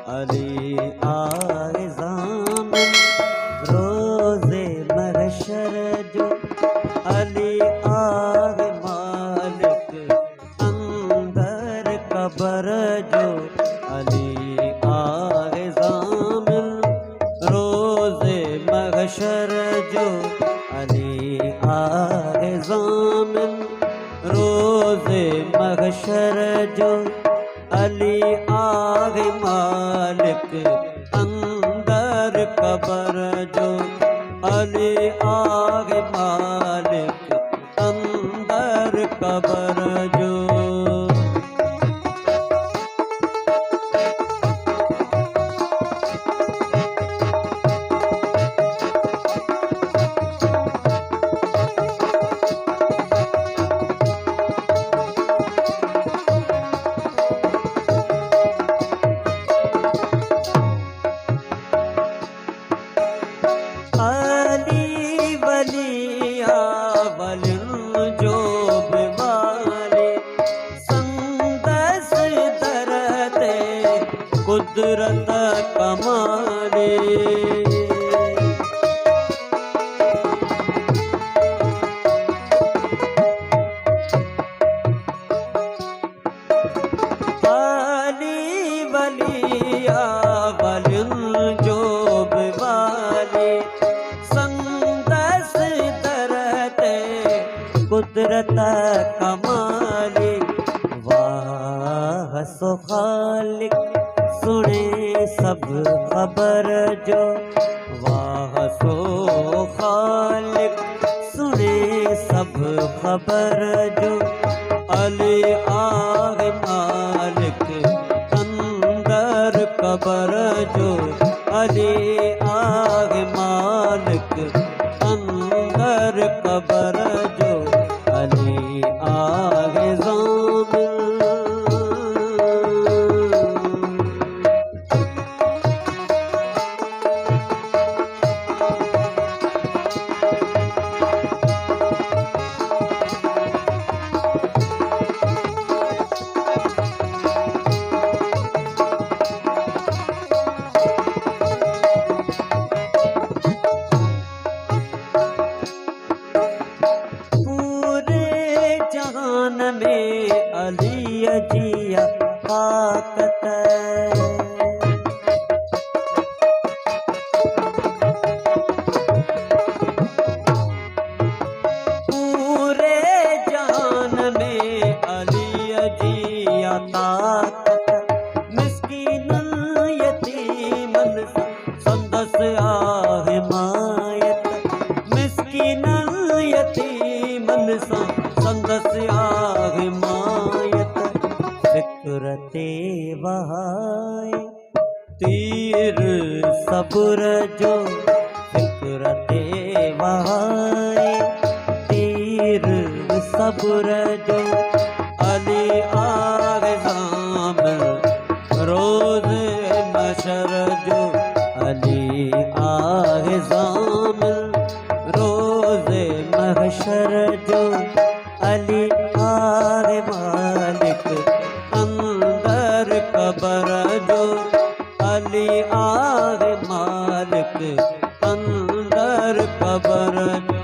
अली आए ज़ामिन रोज़े महशर जो, अली आए मालिक अंदर कबर जो, अली आए ज़ामिन रोज़े महशर जो, अली आए ज़ामिन रोज़े महशर जो, अली आगे मालिक अंदर कबर जो, अली आगे मालिक अंदर कबर जो। अली वलिया वलिन जो बिवाले संदस दरते कुदरत कमाले, अली वलिया वलिन जो बिवाले कुदरत कमाली, वाह सो खालिक सुने सब खबर जो, वाह सो खालिक सुने सब खबर जो, अली आगे मालिक अंदर कबर जो, अली आगे मालिक अंदर कबर जो, अली आगे ज़ामिन। में अली जिया ताकत, पूरे जान में अली जिया ताकत, मिस्कीन यतीमन संदस आ हिमायत, मिस्कीन यतीमन संदस आ हिमायत, फिक्रते वहाए तीर सब्र जो, फिक्रते वहाए तीर सब्र जो, अली आगे ज़ामिन रोज़ महशर जो, अली आगे ज़ामिन रोज़ महशर जो, अली आगे मालिक अंदर कबर जो, अली आगे मालिक अंदर कबर जो।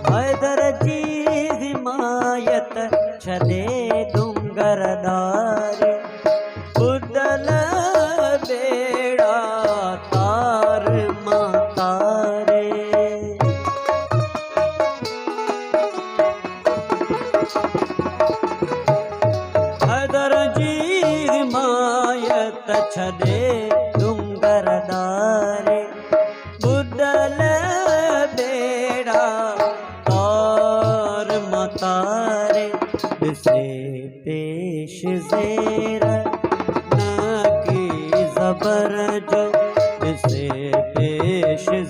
हैदर जी हिमायत छदे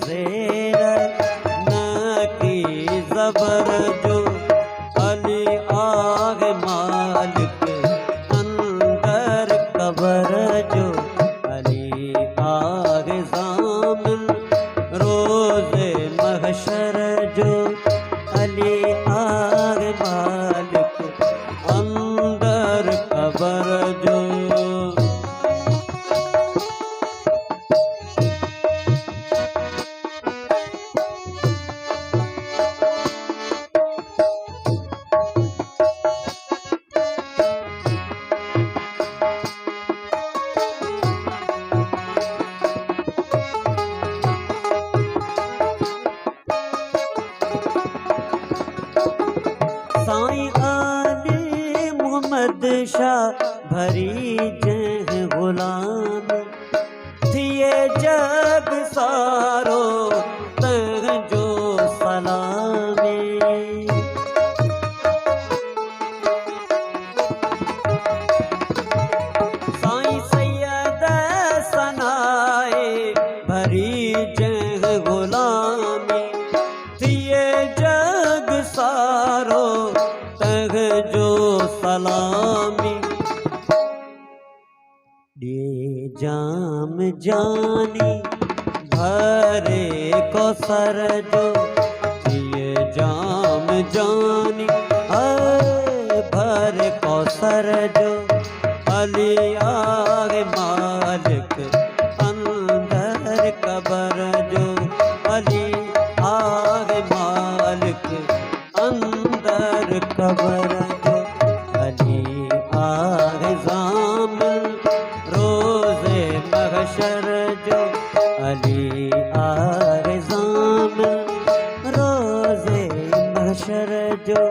जेर न की जबर जो अली आगे मालिक अंदर कबर जो अली आगे ज़ामिन रोज़े महशर जो अली आगे मालिक अंदर कबर जो। साईं आले मोहम्मद शाह भरी जह गुलाम थिए जग सारो तह जो सलामे। साईं सैयद सनाए भरी जह गुलामी थिए जग सारो तग जो सलामी। दे जाम जानी भरे को सर जो दिए जाम जानी भरे को सर जो अली आगे मालिक अंदर कबर जो अली आगे मालिक अंदर कबर जो अली आगे ज़ामिन रोज़े महशर जो अली आगे ज़ामिन रोज़े महशर जो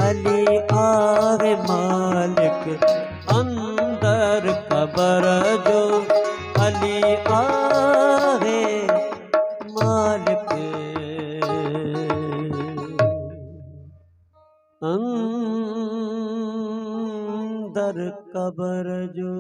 अली आगे मालिक अंदर कबर जो अली आगे मालिक अंदर कबर जो।